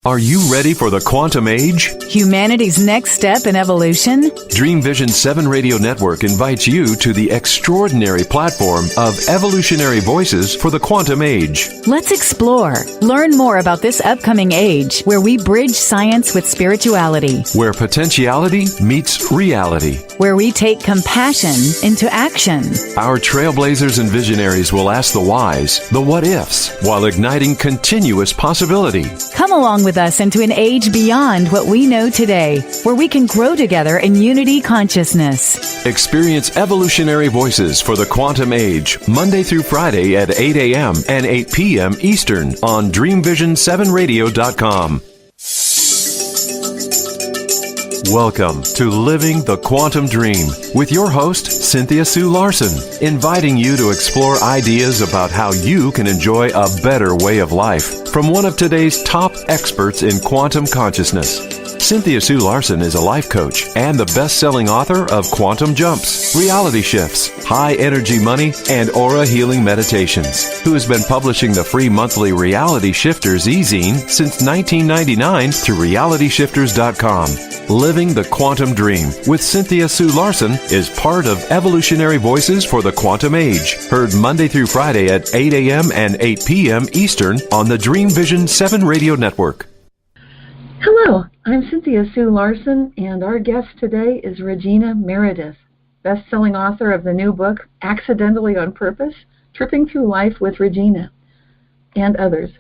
Are you ready for the quantum age? Humanity's next step in evolution? Dream Vision 7 Radio Network invites you to the extraordinary platform of evolutionary voices for the quantum age. Let's explore. Learn more about this upcoming age where we bridge science with spirituality. Where potentiality meets reality. Where we take compassion into action. Our trailblazers and visionaries will ask the whys, the what-ifs, while igniting continuous possibility. Come along with us into an age beyond what we know today, where we can grow together in unity consciousness. Experience evolutionary voices for the quantum age, Monday through Friday at 8 a.m. and 8 p.m. Eastern on DreamVision7Radio.com. Welcome to Living the Quantum Dream with your host, Cynthia Sue Larson, inviting you to explore ideas about how you can enjoy a better way of life from one of today's top experts in quantum consciousness. Cynthia Sue Larson is a life coach and the best-selling author of Quantum Jumps, Reality Shifts, High Energy Money, and Aura Healing Meditations, who has been publishing the free monthly Reality Shifters e-zine since 1999 through realityshifters.com. Living the Quantum Dream with Cynthia Sue Larson is part of Evolutionary Voices for the Quantum Age, heard Monday through Friday at 8 a.m. and 8 p.m. Eastern on the Dream Vision 7 Radio Network. Hello, I'm Cynthia Sue Larson, and our guest today is Regina Meredith, best-selling author of the new book, Accidentally on Purpose, Tripping Through Life with Regina, and others.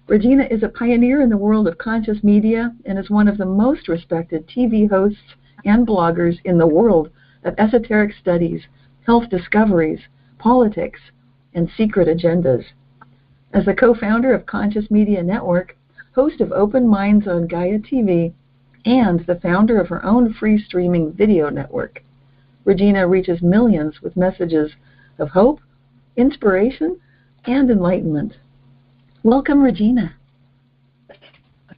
Regina is a pioneer in the world of conscious media and is one of the most respected TV hosts and bloggers in the world of esoteric studies, health discoveries, politics, and secret agendas. As the co-founder of Conscious Media Network, host of Open Minds on Gaia TV, and the founder of her own free streaming video network, Regina reaches millions with messages of hope, inspiration, and enlightenment. Welcome, Regina.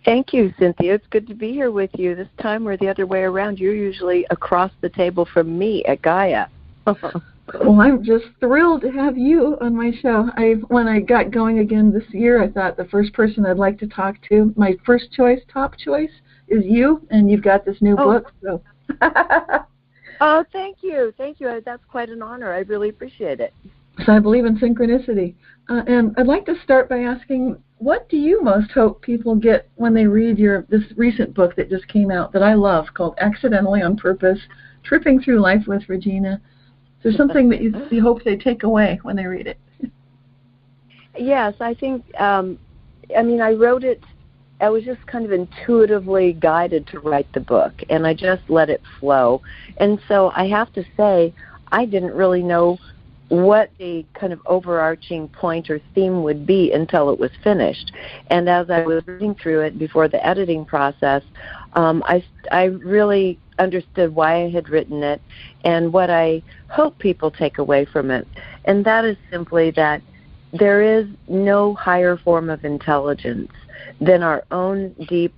Thank you, Cynthia. It's good to be here with you. This time we're the other way around. You're usually across the table from me at Gaia. Well, I'm just thrilled to have you on my show. When I got going again this year, I thought the first person I'd like to talk to, my first choice, top choice, is you, and you've got this new book. So. Oh, thank you. Thank you. That's quite an honor. I really appreciate it. So I believe in synchronicity. And I'd like to start by asking, what do you most hope people get when they read this recent book that just came out that I love called Accidentally on Purpose, Tripping Through Life with Regina? Is there something that you hope they take away when they read it? Yes, I think, I wrote it, I was just kind of intuitively guided to write the book, and I just let it flow. And so I have to say, I didn't really know what the kind of overarching point or theme would be until it was finished. And as I was reading through it before the editing process, I really understood why I had written it and what I hope people take away from it. And that is simply that there is no higher form of intelligence than our own deep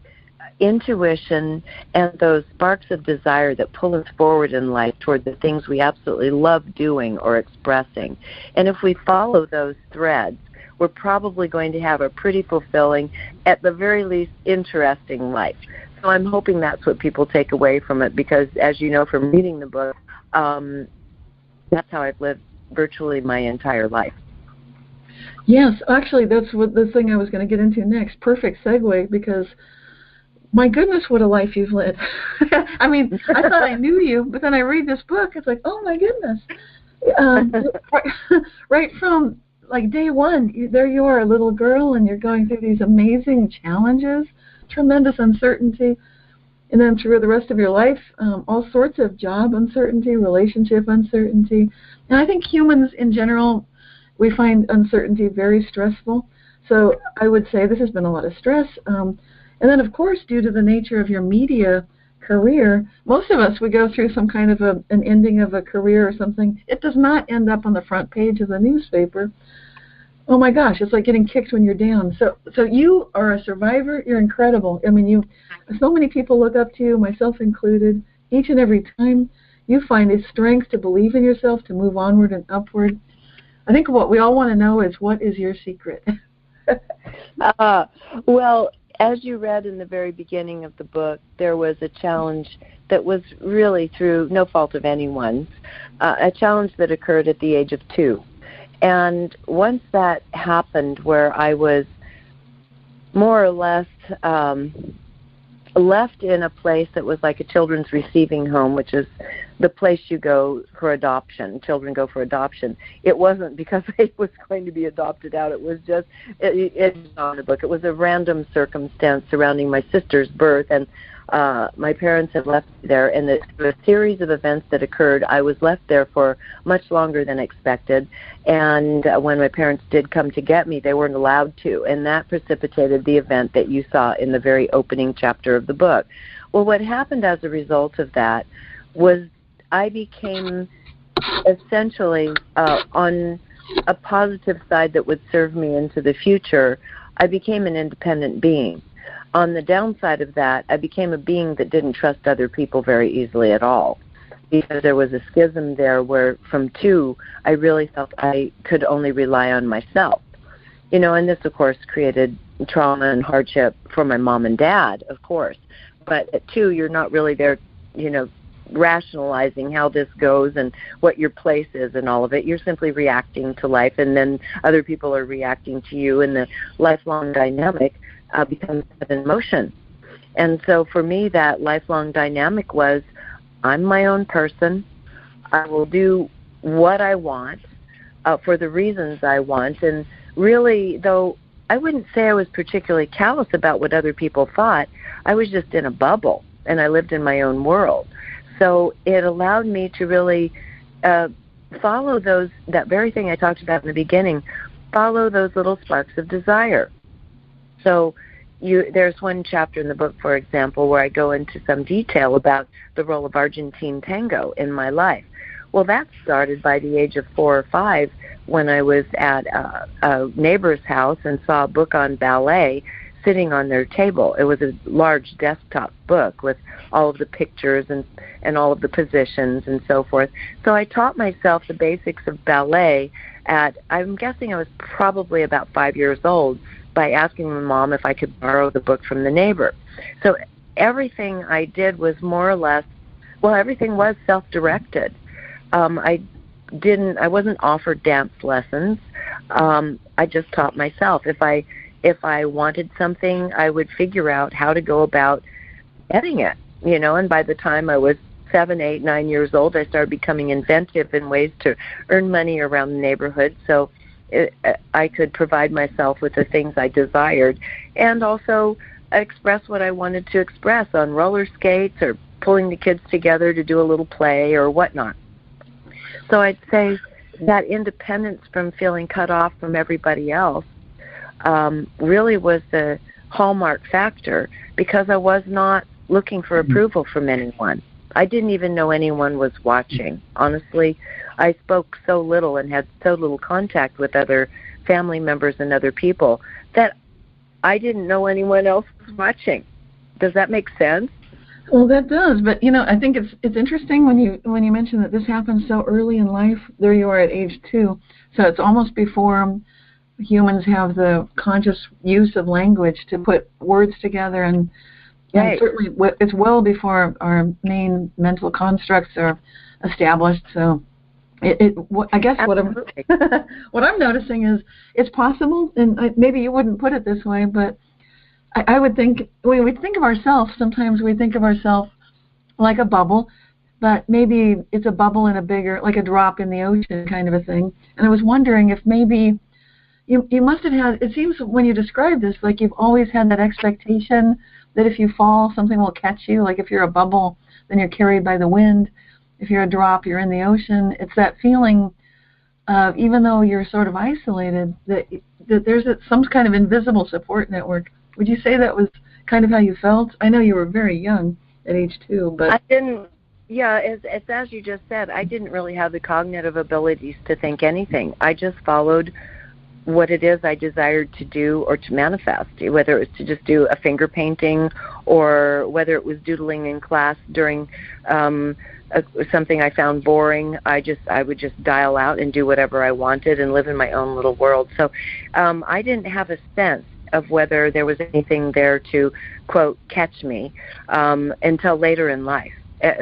intuition and those sparks of desire that pull us forward in life toward the things we absolutely love doing or expressing. And if we follow those threads, we're probably going to have a pretty fulfilling, at the very least, interesting life. So I'm hoping that's what people take away from it because, as you know from reading the book, that's how I've lived virtually my entire life. Yes, actually, that's what the thing I was going to get into next. Perfect segue, because my goodness, what a life you've led. I mean, I thought I knew you, but then I read this book, it's like, oh my goodness. Right from like day one, there you are, a little girl, and you're going through these amazing challenges, tremendous uncertainty, and then through the rest of your life, all sorts of job uncertainty, relationship uncertainty. And I think humans in general, we find uncertainty very stressful. So I would say this has been a lot of stress. And then, of course, due to the nature of your media career, most of us, we go through some kind of an ending of a career or something. It does not end up on the front page of the newspaper. Oh, my gosh, it's like getting kicked when you're down. So you are a survivor. You're incredible. I mean, so many people look up to you, myself included. Each and every time you find a strength to believe in yourself, to move onward and upward. I think what we all want to know is, what is your secret? Well, as you read in the very beginning of the book, there was a challenge that was really through no fault of anyone's, a challenge that occurred at the age of 2. And once that happened, where I was more or less left in a place that was like a children's receiving home, which is the place you go for adoption. Children go for adoption. It wasn't because I was going to be adopted out. It was just, it's on the book. It was a random circumstance surrounding my sister's birth, and my parents had left me there, and a series of events that occurred. I was left there for much longer than expected, and when my parents did come to get me, they weren't allowed to, and that precipitated the event that you saw in the very opening chapter of the book. Well, what happened as a result of that was I became essentially on a positive side that would serve me into the future. I became an independent being. On the downside of that, I became a being that didn't trust other people very easily at all, because there was a schism there where from 2, I really felt I could only rely on myself. And this, of course, created trauma and hardship for my mom and dad, of course. But at 2, you're not really there, rationalizing how this goes and what your place is and all of it. You're simply reacting to life, and then other people are reacting to you, and the lifelong dynamic becomes in motion. And so for me, that lifelong dynamic was, I'm my own person. I will do what I want for the reasons I want. And really, though, I wouldn't say I was particularly callous about what other people thought. I was just in a bubble, and I lived in my own world. So it allowed me to really follow that very thing I talked about in the beginning, follow those little sparks of desire. So there's one chapter in the book, for example, where I go into some detail about the role of Argentine tango in my life. Well, that started by the age of 4 or 5 when I was at a neighbor's house and saw a book on ballet sitting on their table. It was a large desktop book with all of the pictures and all of the positions and so forth. So I taught myself the basics of ballet I'm guessing I was probably about 5 years old, by asking my mom if I could borrow the book from the neighbor. So everything I did was more or less, everything was self-directed. I wasn't offered dance lessons. I just taught myself. If I wanted something, I would figure out how to go about getting it, and by the time I was 7, 8, 9 years old, I started becoming inventive in ways to earn money around the neighborhood. So I could provide myself with the things I desired, and also express what I wanted to express on roller skates or pulling the kids together to do a little play or whatnot. So I'd say that independence from feeling cut off from everybody else really was the hallmark factor, because I was not looking for approval from anyone. I didn't even know anyone was watching. Honestly, I spoke so little and had so little contact with other family members and other people that I didn't know anyone else was watching. Does that make sense? Well, that does. But I think it's interesting when you mention that this happened so early in life. There you are at age 2, so it's almost before humans have the conscious use of language to put words together, and right. Certainly it's well before our main mental constructs are established. So I guess what I'm noticing is it's possible, and maybe you wouldn't put it this way, but I would think when we think of ourselves, sometimes we think of ourselves like a bubble, but maybe it's a bubble in a bigger, like a drop in the ocean kind of a thing. And I was wondering if maybe you must have had, it seems when you describe this, like you've always had that expectation that if you fall, something will catch you. Like if you're a bubble, then you're carried by the wind. If you're a drop, you're in the ocean. It's that feeling of, even though you're sort of isolated, that there's some kind of invisible support network. Would you say that was kind of how you felt? I know you were very young at age 2, but I didn't. Yeah, it's as you just said, I didn't really have the cognitive abilities to think anything. I just followed what it is I desired to do or to manifest, whether it was to just do a finger painting or whether it was doodling in class during something I found boring. I would just dial out and do whatever I wanted and live in my own little world. So I didn't have a sense of whether there was anything there to, quote, catch me until later in life.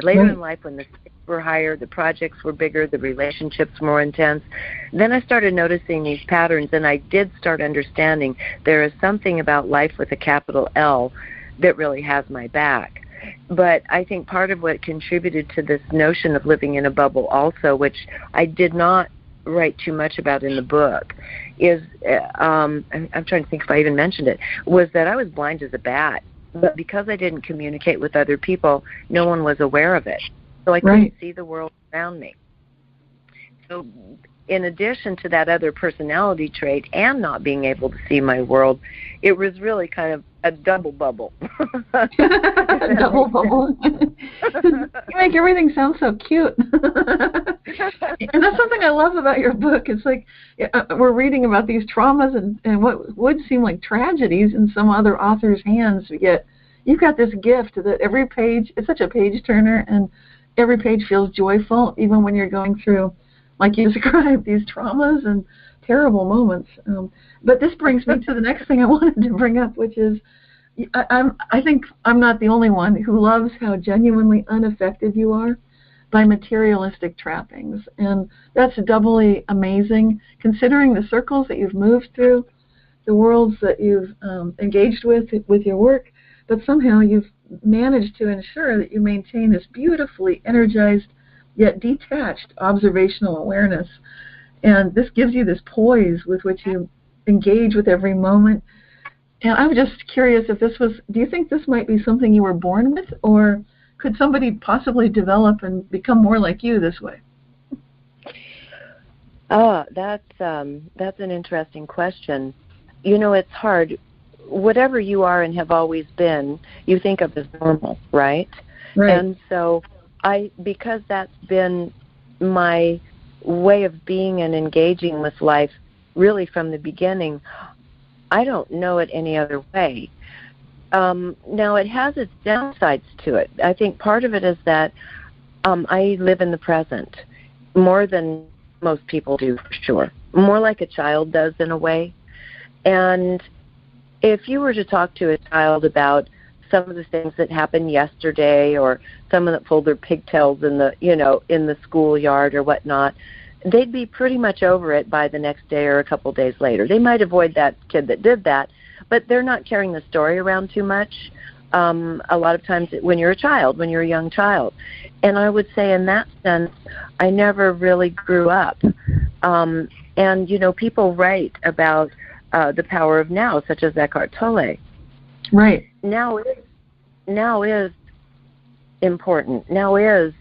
Later in life, when the stakes were higher, the projects were bigger, the relationships more intense, then I started noticing these patterns, and I did start understanding there is something about life with a capital L that really has my back. But I think part of what contributed to this notion of living in a bubble also, which I did not write too much about in the book, is, I'm trying to think if I even mentioned it, was that I was blind as a bat. But because I didn't communicate with other people, no one was aware of it. So I couldn't see the world around me. So in addition to that other personality trait and not being able to see my world, it was really kind of a double bubble. Double bubble. You make everything sound so cute. And that's something I love about your book. It's like we're reading about these traumas and what would seem like tragedies in some other author's hands, yet you've got this gift that every page, it's such a page turner, and every page feels joyful, even when you're going through, like you described, these traumas and terrible moments. But this brings me to the next thing I wanted to bring up, which is I think I'm not the only one who loves how genuinely unaffected you are by materialistic trappings. And that's doubly amazing, considering the circles that you've moved through, the worlds that you've engaged with your work, but somehow you've managed to ensure that you maintain this beautifully energized yet detached observational awareness. And this gives you this poise with which you engage with every moment. And I'm just curious if this was, do you think this might be something you were born with, or could somebody possibly develop and become more like you this way? Oh, that's an interesting question. You know, it's hard. Whatever you are and have always been, you think of as normal, right? Right. And so because that's been my way of being and engaging with life really from the beginning, I don't know it any other way. Now, it has its downsides to it. I think part of it is that I live in the present more than most people do, for sure. More like a child does in a way. And if you were to talk to a child about some of the things that happened yesterday, or someone that pulled their pigtails in the schoolyard or whatnot, they'd be pretty much over it by the next day or a couple days later. They might avoid that kid that did that, but they're not carrying the story around too much. A lot of times when you're a young child. And I would say in that sense, I never really grew up. And, people write about the power of now, such as Eckhart Tolle. Right. Now is important. Now is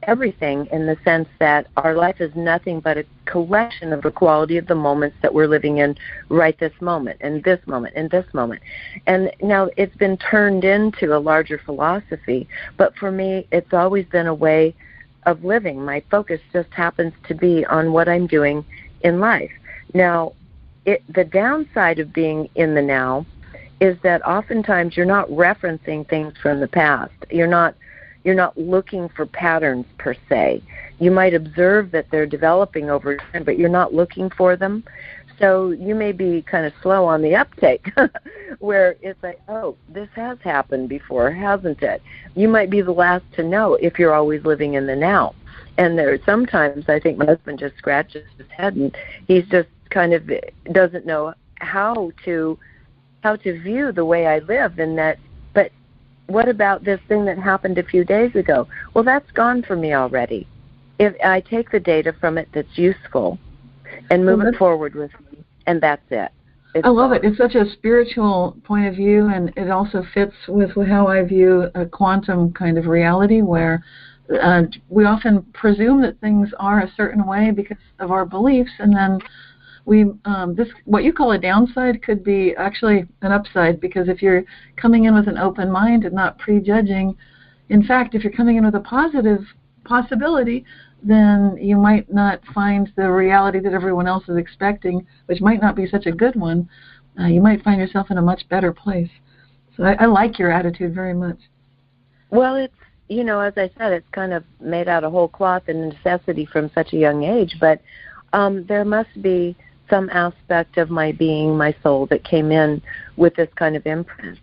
everything, in the sense that our life is nothing but a collection of the quality of the moments that we're living in right this moment, and this moment, and this moment. And now it's been turned into a larger philosophy, but for me, it's always been a way of living. My focus just happens to be on what I'm doing in life. Now, the downside of being in the now is that oftentimes you're not referencing things from the past. You're not looking for patterns per se. You might observe that they're developing over time, but you're not looking for them. So you may be kind of slow on the uptake, where it's like, oh, this has happened before, hasn't it? You might be the last to know if you're always living in the now. And there sometimes I think my husband just scratches his head, and he's just kind of doesn't know how to view the way I live, and that, but what about this thing that happened a few days ago? Well, that's gone for me already. If I take the data from it that's useful and move it forward with me, and that's it. I love it. It's such a spiritual point of view, and it also fits with how I view a quantum kind of reality, where we often presume that things are a certain way because of our beliefs, and then what you call a downside could be actually an upside, because if you're coming in with an open mind and not prejudging, in fact, if you're coming in with a positive possibility, then you might not find the reality that everyone else is expecting, which might not be such a good one. You might find yourself in a much better place. So I like your attitude very much. Well, it's, as I said, it's kind of made out of whole cloth and necessity from such a young age, but there must be some aspect of my being, my soul, that came in with this kind of imprint.